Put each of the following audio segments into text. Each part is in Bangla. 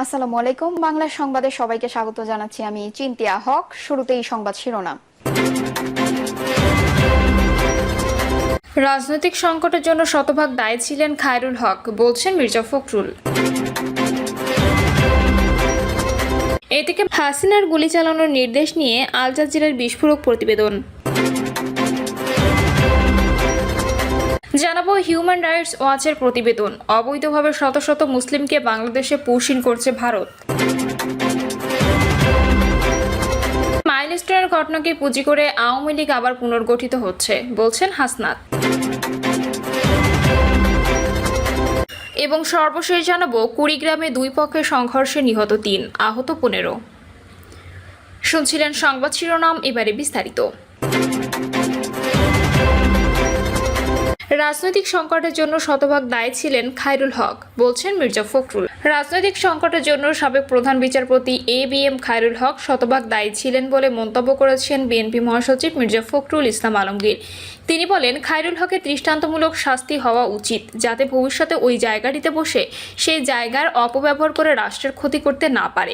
আসসালামু আলাইকুম। বাংলা সংবাদে সবাইকে স্বাগত জানাচ্ছি। আমি চিন্তিয়া হক। শুরুতেই সংবাদ শিরোনাম। রাজনৈতিক সংকটের জন্য শতভাগ দায়ী ছিলেন খায়রুল হক, বলছেন মির্জা ফখরুল। এদিকে হাসিনার গুলি চালানোর নির্দেশ নিয়ে আল জাজিরার বিস্ফোরক প্রতিবেদন। জানাবো হিউম্যান রাইটস ওয়াচের প্রতিবেদন। অবৈধভাবে শত শত মুসলিমকে বাংলাদেশে পুশিং করছে ভারত। মাইলস্টোনের ঘটনাকে পুঁজি করে আওয়ামী লীগ আবার পুনর্গঠিত হচ্ছে, বলছেন হাসনাত। এবং সর্বশেষ জানাবো কুড়িগ্রামে দুই পক্ষের সংঘর্ষে নিহত ৩, আহত ১৫। শুনছিলেন সংবাদ শিরোনাম, এবারে বিস্তারিত। রাজনৈতিক সংকটের জন্য শতভাগ দায়ী ছিলেন খায়রুল হক, বলছেন মির্জা ফখরুল। রাজনৈতিক সংকটের জন্য সাবেক প্রধান বিচারপতি এবিএম খায়রুল হক শতভাগ দায়ী ছিলেন বলে মন্তব্য করেছেন বিএনপি মহাসচিব মির্জা ফখরুল ইসলাম আলমগীর। তিনি বলেন, খায়রুল হকের দৃষ্টান্তমূলক শাস্তি হওয়া উচিত, যাতে ভবিষ্যতে ওই জায়গাটিতে বসে সেই জায়গার অপব্যবহার করে রাষ্ট্রের ক্ষতি করতে না পারে।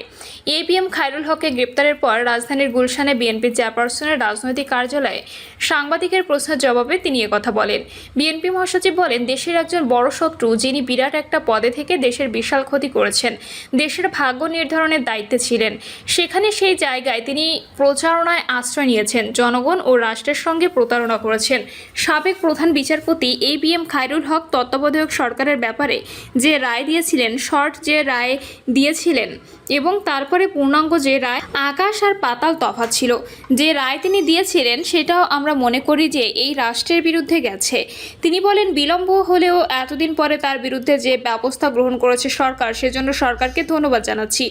এবিএম খায়রুল হককে গ্রেপ্তারের পর রাজধানীর গুলশানে বিএনপি চেয়ারপারসনের রাজনৈতিক কার্যালয়ে সাংবাদিকের প্রশ্নের জবাবে তিনি একথা বলেন। বিএনপি মহাসচিব বলেন, দেশের একজন বড় শত্রু, যিনি বিরাট একটা পদে থেকে দেশের বিশাল ক্ষতি করেছেন, দেশের ভাগ্য নির্ধারণের দায়িত্বে ছিলেন, সেখানে সেই জায়গায় তিনি প্রচারণায় আশ্রয় নিয়েছেন, জনগণ ও রাষ্ট্রের সঙ্গে প্রতারণা করেছেন। সাবেক প্রধান বিচারপতি এবিএম খায়রুল হক তত্ত্বাবধায়ক সরকারের ব্যাপারে যে রায় দিয়েছিলেন, শর্ট যে রায় দিয়েছিলেন এবং তারপরে পূর্ণাঙ্গ যে রায়, আকাশ আর পাতাল তফাৎ ছিল। যে রায় তিনি দিয়েছিলেন সেটাও আমরা মনে করি যে এই রাষ্ট্রের বিরুদ্ধে গেছে। তিনি বলেন, বিলম্ব হলেও এতদিন পরে তার বিরুদ্ধে যে ব্যবস্থা গ্রহণ করেছে সরকার, সেজন্য সরকারকে ধন্যবাদ জানাচ্ছি।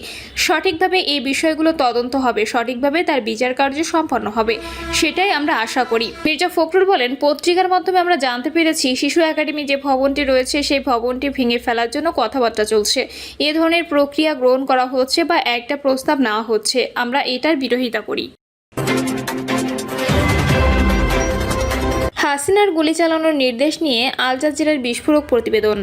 সঠিকভাবে এই বিষয়গুলো তদন্ত হবে, সঠিকভাবে তার বিচার কার্য সম্পন্ন হবে, সেটাই আমরা আশা করি। মির্জা ফখরুল বলেন, পত্রিকার মাধ্যমে আমরা জানতে পেরেছি শিশু একাডেমি যে ভবনটি রয়েছে সেই ভবনটি ভেঙে ফেলার জন্য কথাবার্তা চলছে। এ ধরনের প্রক্রিয়া গ্রহণ করা হচ্ছে বা একটা প্রস্তাব নেওয়া হচ্ছে, আমরা এটার বিরোধিতা করি। হাসিনার গুলি চালানোর নির্দেশ নিয়ে আল জাজিরার বিস্ফোরক প্রতিবেদন।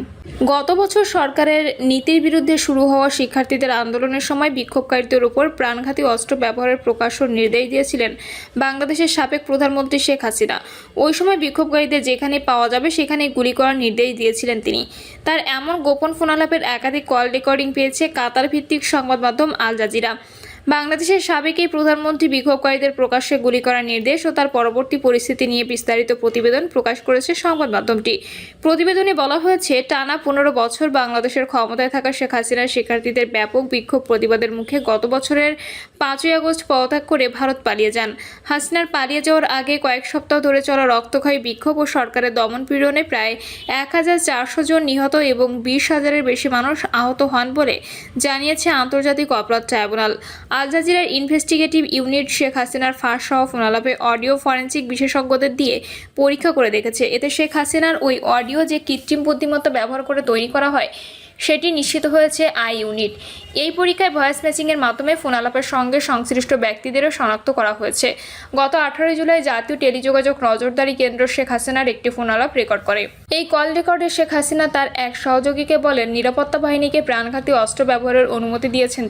গত বছর সরকারের নীতির বিরুদ্ধে শুরু হওয়া শিক্ষার্থীদের আন্দোলনের সময় বিক্ষোভকারীদের উপর প্রাণঘাতী অস্ত্র ব্যবহারের প্রকাশ্য নির্দেশ দিয়েছিলেন বাংলাদেশের সাবেক প্রধানমন্ত্রী শেখ হাসিনা। ওই সময় বিক্ষোভকারীদের যেখানে পাওয়া যাবে সেখানেই গুলি করার নির্দেশ দিয়েছিলেন তিনি। তার এমন গোপন ফোনালাপের একাধিক কল রেকর্ডিং পেয়েছে কাতার ভিত্তিক সংবাদ মাধ্যম আল জাজিরা। বাংলাদেশের সাবেক এই প্রধানমন্ত্রী বিক্ষোভকারীদের প্রকাশ্যে গুলি করার নির্দেশ ও তার পরবর্তী পরিস্থিতি নিয়ে বিস্তারিত প্রতিবেদন প্রকাশ করেছে সংবাদ মাধ্যমটি। প্রতিবেদনে বলা হয়েছে, টানা 15 বছর বাংলাদেশের ক্ষমতায় থাকা শেখ হাসিনার শিক্ষার্থীদের ব্যাপক বিক্ষোভ প্রতিবাদের মুখে গত বছরের 5ই আগস্ট পদত্যাগ করে ভারত পালিয়ে যান। হাসিনার পালিয়ে যাওয়ার আগে কয়েক সপ্তাহ ধরে চলা রক্তক্ষয়ী বিক্ষোভ ও সরকারের দমনপীড়নে প্রায় 1400 জন নিহত এবং 20,000-এর বেশি মানুষ আহত হন বলে জানিয়েছে আন্তর্জাতিক অপরাধ ট্রাইব্যুনাল। আল জাজিরার ইনভেস্টিগেটিভ ইউনিট শেখ হাসিনার ফাঁস সহ ফোনালাপে অডিও ফরেনসিক বিশেষজ্ঞদের দিয়ে পরীক্ষা করে দেখেছে। এতে শেখ হাসিনার ওই অডিও যে কৃত্রিম বুদ্ধিমত্তা ব্যবহার করে তৈরি করা হয় সেটি নিশ্চিত হয়েছে আই ইউনিট। এই পরীক্ষায় ভয়েস ম্যাচিংয়ের মাধ্যমে ফোনালাপের সঙ্গে সংশ্লিষ্ট ব্যক্তিদেরও শনাক্ত করা হয়েছে। গত 18 জুলাই জাতীয় টেলিযোগাযোগ নজরদারি কেন্দ্র শেখ হাসিনার একটি ফোনালাপ রেকর্ড করে। এই কল রেকর্ডে শেখ হাসিনা তার এক সহযোগীকে বলেন, নিরাপত্তা বাহিনীকে প্রাণঘাতী অস্ত্র ব্যবহারের অনুমতি দিয়েছেন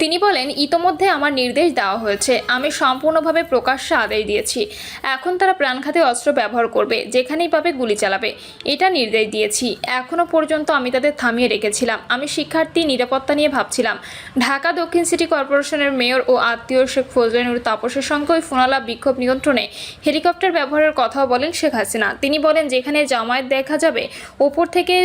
তিনি বলেন, ইতোমধ্যে আমার নির্দেশ দেওয়া হয়েছে, আমি সম্পূর্ণভাবে প্রকাশ্যে আদেশ দিয়েছি। এখন তারা প্রাণঘাতী অস্ত্র ব্যবহার করবে, যেখানেই পাবে গুলি চালাবে, এটা নির্দেশ দিয়েছি। এখনো পর্যন্ত আমি তাদের থামিয়ে রেখেছিলাম। আমি শিক্ষার্থী নিরাপত্তা নিয়ে ভাবছিলাম। ঢাকা দক্ষিণ সিটি কর্পোরেশনের মেয়র ও আত্মীয় শেখ ফজলেনুর তাপসের সঙ্গে ওই ফোনালাপ বিক্ষোভ নিয়ন্ত্রণে হেলিকপ্টার ব্যবহারের কথাও বলেন শেখ হাসিনা। তিনি বলেন, যেখানে জামায়াত দেখা যাবে ওপর থেকে,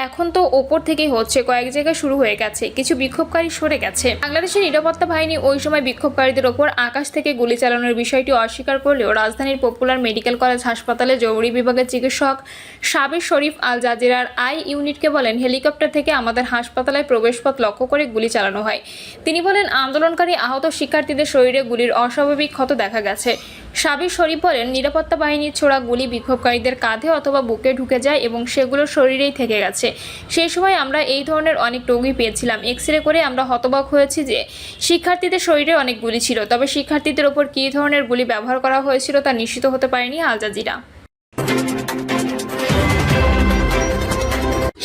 এখন তো ওপর থেকেই হচ্ছে, কয়েক জায়গায় শুরু হয়ে গেছে, কিছু বিক্ষোভকারী সরে গেছে। বাংলাদেশের নিরাপত্তা বাহিনী ওই সময় বিক্ষোভকারীদের ওপর আকাশ থেকে গুলি চালানোর বিষয়টি অস্বীকার করলেও রাজধানীর পপুলার মেডিকেল কলেজ হাসপাতালে জরুরি বিভাগের চিকিৎসক সাবির শরীফ আল জাজিরার আই ইউনিটকে বলেন, হেলিকপ্টার থেকে আমাদের হাসপাতালের প্রবেশপথ লক্ষ্য করে গুলি চালানো হয়। তিনি বলেন, আন্দোলনকারী আহত শিক্ষার্থীদের শরীরে গুলির অস্বাভাবিক ক্ষত দেখা গেছে। সাবির শরীফ বলেন, নিরাপত্তা বাহিনীর ছোড়া গুলি বিক্ষোভকারীদের কাঁধে অথবা বুকে ঢুকে যায় এবং সেগুলো শরীরেই থেকে গেছে। সেই সময় আমরা এই ধরনের অনেক রোগী পেয়েছিলাম। এক্স-রে করে আমরা হতবাক হয়েছি যে শিক্ষার্থীদের শরীরে অনেক গুলি ছিল, তবে শিক্ষার্থীদের ওপর কী ধরনের গুলি ব্যবহার করা হয়েছিল তা নিশ্চিত হতে পারেনি আল জাজিরা।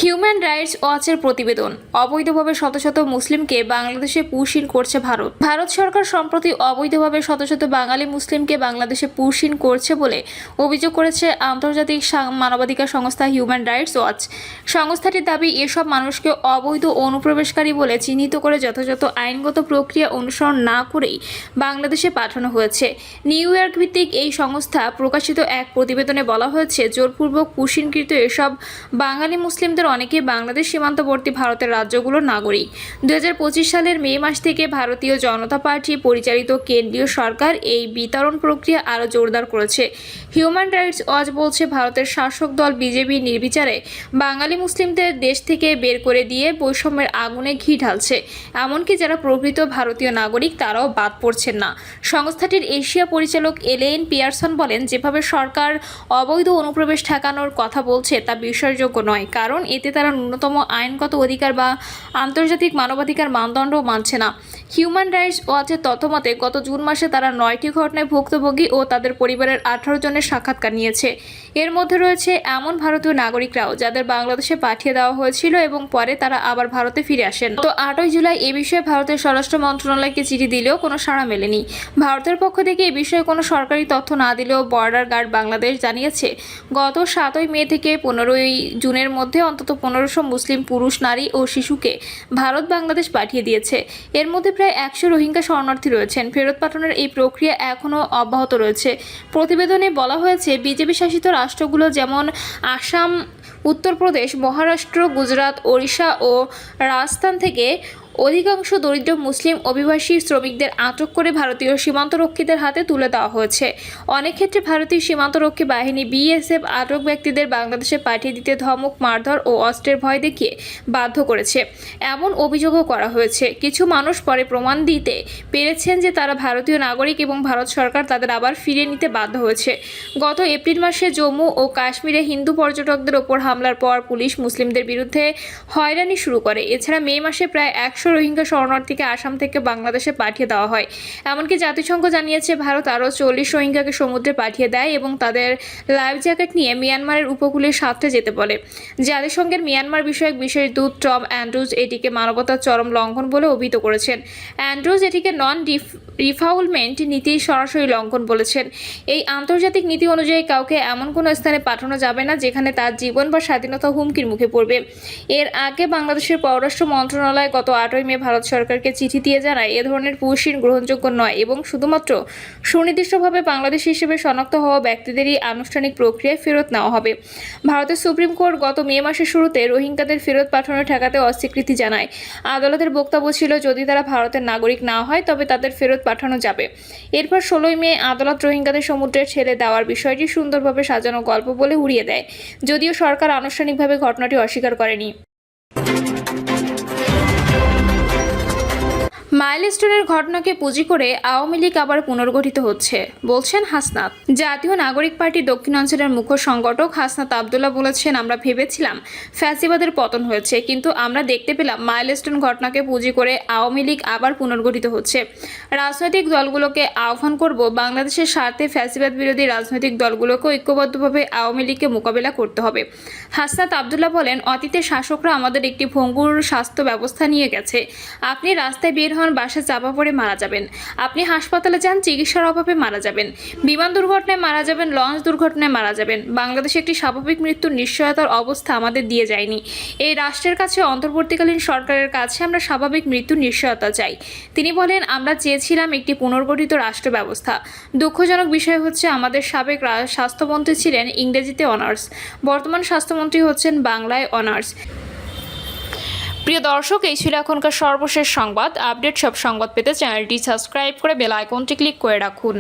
হিউম্যান রাইটস ওয়াচের প্রতিবেদন, অবৈধভাবে শত শত মুসলিমকে বাংলাদেশে পুশ-ইন করছে ভারত। ভারত সরকার সম্প্রতি অবৈধভাবে শত শত বাঙালি মুসলিমকে বাংলাদেশে পুশ-ইন করছে বলে অভিযোগ করেছে আন্তর্জাতিক মানবাধিকার সংস্থা হিউম্যান রাইটস ওয়াচ। সংস্থাটির দাবি, এসব মানুষকে অবৈধ অনুপ্রবেশকারী বলে চিহ্নিত করে যথাযথ আইনগত প্রক্রিয়া অনুসরণ না করেই বাংলাদেশে পাঠানো হয়েছে। নিউ ইয়র্ক ভিত্তিক এই সংস্থা প্রকাশিত এক প্রতিবেদনে বলা হয়েছে, জোরপূর্বক পুশ-ইনকৃত এসব বাঙালি মুসলিমদের অনেকেই বাংলাদেশ সীমান্তবর্তী ভারতের রাজ্যগুলোর নাগরিক। 2025 সালের মে মাস থেকে ভারতীয় জনতা পার্টি পরিচালিত কেন্দ্রীয় সরকার এই বিতরণ প্রক্রিয়া আরও জোরদার করেছে। হিউম্যান রাইটস ওয়াচ বলছে, ভারতের শাসক দল বিজেপি নির্বিচারে বাঙালি মুসলিমদের দেশ থেকে বের করে দিয়ে বৈষম্যের আগুনে ঘি ঢালছে। এমনকি যারা প্রকৃত ভারতীয় নাগরিক তারাও বাদ পড়ছেন না। সংস্থাটির এশিয়া পরিচালক এলেন পিয়ারসন বলেন, যেভাবে সরকার অবৈধ অনুপ্রবেশ ঠেকানোর কথা বলছে তা বিশ্বাসযোগ্য নয়, কারণ এতে তারা ন্যূনতম আইনগত অধিকার বা আন্তর্জাতিক মানবাধিকার মানদণ্ডও মানছে না। হিউম্যান রাইটস ওয়াচের তথ্যমতে গত জুন মাসে তারা 9টি ঘটনায় ভুক্তভোগী ও তাদের পরিবারের 18 জনের সাক্ষাৎকার নিয়েছে। এর মধ্যে রয়েছে এমন ভারতীয় নাগরিকরাও যাদের বাংলাদেশে পাঠিয়ে দেওয়া হয়েছিল এবং পরে তারা আবার ভারতে ফিরে আসেন। তো 8ই জুলাই এ বিষয়ে ভারতের স্বরাষ্ট্র মন্ত্রণালয়কে চিঠি দিলেও কোনো সাড়া মেলেনি। ভারতের পক্ষ থেকে এ বিষয়ে কোনো সরকারি তথ্য না দিলেও বর্ডার গার্ড বাংলাদেশ জানিয়েছে, গত 7ই মে থেকে 15ই জুনের মধ্যে অন্তত 1500 মুসলিম পুরুষ, নারী ও শিশুকে ভারত বাংলাদেশ পাঠিয়ে দিয়েছে। এর মধ্যে প্রায় 100 রোহিঙ্গা শরণার্থী রয়েছেন। ফেরত পাঠানোর এই প্রক্রিয়া এখনও অব্যাহত রয়েছে। প্রতিবেদনে বলা হয়েছে, বিজেপি শাসিত রাষ্ট্রগুলো যেমন আসাম, উত্তরপ্রদেশ, মহারাষ্ট্র, গুজরাট, ওড়িশা ও রাজস্থান থেকে অধিকাংশ দরিদ্র মুসলিম অভিবাসী শ্রমিকদের আটক করে ভারতীয় সীমান্তরক্ষীদের হাতে তুলে দেওয়া হয়েছে। অনেক ক্ষেত্রে ভারতীয় সীমান্তরক্ষী বাহিনী বিএসএফ আটক ব্যক্তিদের বাংলাদেশে পাঠিয়ে দিতে ধমক, মারধর ও অস্ত্রের ভয় দেখিয়ে বাধ্য করেছে, এমন অভিযোগও করা হয়েছে। কিছু মানুষ পরে প্রমাণ দিতে পেরেছেন যে তারা ভারতীয় নাগরিক এবং ভারত সরকার তাদের আবার ফিরিয়ে নিতে বাধ্য হয়েছে। গত এপ্রিল মাসে জম্মু ও কাশ্মীরে হিন্দু পর্যটকদের ওপর হামলার পর পুলিশ মুসলিমদের বিরুদ্ধে হয়রানি শুরু করে। এছাড়া মে মাসে প্রায় 100 রোহিঙ্গা শরণার্থীকে আসাম থেকে বাংলাদেশে পাঠিয়ে দেওয়া হয়। এমনকি জাতিসংঘ জানিয়েছে, ভারত আরও 40 রোহিঙ্গাকে সমুদ্রে পাঠিয়ে দেয় এবং তাদের লাইফ জ্যাকেট নিয়ে মিয়ানমারের উপকূলের সাথে যেতে বলে। জাতিসংঘের মিয়ানমার বিষয়ক বিশেষ দূত টম অ্যান্ড্রুজ এটিকে মানবতার চরম লঙ্ঘন বলে অভিহিত করেছেন। অ্যান্ড্রুজ এটিকে নন রিফাউলমেন্ট নীতির সরাসরি লঙ্ঘন বলেছেন। এই আন্তর্জাতিক নীতি অনুযায়ী কাউকে এমন কোনো স্থানে পাঠানো যাবে না যেখানে তার জীবন বা স্বাধীনতা হুমকির মুখে পড়বে। এর আগে বাংলাদেশের পররাষ্ট্র মন্ত্রণালয় গত 8ই মে ভারত সরকারকে চিঠি দিয়ে জানায়, এ ধরনের পুশ-ইন গ্রহণযোগ্য নয় এবং শুধুমাত্র সুনির্দিষ্টভাবে বাংলাদেশি হিসেবে শনাক্ত হওয়া ব্যক্তিদেরই আনুষ্ঠানিক প্রক্রিয়ায় ফেরত নেওয়া হবে। ভারতের সুপ্রিম কোর্ট গত মে মাসের শুরুতে রোহিঙ্গাদের ফেরত পাঠানো ঠেকাতে অস্বীকৃতি জানায়। আদালতের বক্তব্য ছিল, যদি তারা ভারতের নাগরিক না হয় তবে তাদের ফেরত পাঠানো যাবে। এরপর 16ই মে আদালত রোহিঙ্গাদের সমুদ্রে ছেড়ে দেওয়ার বিষয়টি সুন্দরভাবে সাজানো গল্প বলে উড়িয়ে দেয়, যদিও সরকার আনুষ্ঠানিকভাবে ঘটনাটি অস্বীকার করেনি। মাইলস্টোনের ঘটনাকে পুঁজি করে আওয়ামী লীগ আবার পুনর্গঠিত হচ্ছে, বলছেন হাসনাত। জাতীয় নাগরিক পার্টি দক্ষিণাঞ্চলের মুখ্য সংগঠক হাসনাত আবদুল্লাহ বলেছেন, আমরা ভেবেছিলাম ফ্যাসিবাদের পতন হয়েছে, কিন্তু আমরা দেখতে পেলাম মাইলস্টোন ঘটনাকে পুঁজি করে আওয়ামী লীগ আবার পুনর্গঠিত হচ্ছে। রাজনৈতিক দলগুলোকে আহ্বান করব, বাংলাদেশের স্বার্থে ফ্যাসিবাদ বিরোধী রাজনৈতিক দলগুলোকে ঐক্যবদ্ধভাবে আওয়ামী লীগকে মোকাবেলা করতে হবে। হাসনাত আবদুল্লাহ বলেন, অতীতে শাসকরা আমাদের একটি ভঙ্গুর স্বাস্থ্য ব্যবস্থা নিয়ে গেছে। আপনি রাস্তায় বের হন, বাসায় চাপা পড়ে মারা যাবেন। আপনি হাসপাতালে যান, চিকিৎসার অভাবে মারা যাবেন। বিমান দুর্ঘটনায় মারা যাবেন, লঞ্চ দুর্ঘটনায় মারা যাবেন। বাংলাদেশে একটি স্বাভাবিক মৃত্যুর নিশ্চয়তার অবস্থা আমাদের দিয়ে যায়নি। এই রাষ্ট্রের কাছে, অন্তর্বর্তীকালীন সরকারের কাছে আমরা স্বাভাবিক মৃত্যুর নিশ্চয়তা চাই। তিনি বলেন, আমরা চেয়েছিলাম একটি পুনর্গঠিত রাষ্ট্র ব্যবস্থা। দুঃখজনক বিষয় হচ্ছে, আমাদের সাবেক স্বাস্থ্যমন্ত্রী ছিলেন ইংরেজিতে অনার্স, বর্তমান স্বাস্থ্যমন্ত্রী হচ্ছেন বাংলায় অনার্স। প্রিয় দর্শক, এই ছিল এখনকার সর্বশেষ সংবাদ। আপডেট সব সংবাদ পেতে চ্যানেলটি সাবস্ক্রাইব করে বেল আইকনটি ক্লিক করে রাখুন।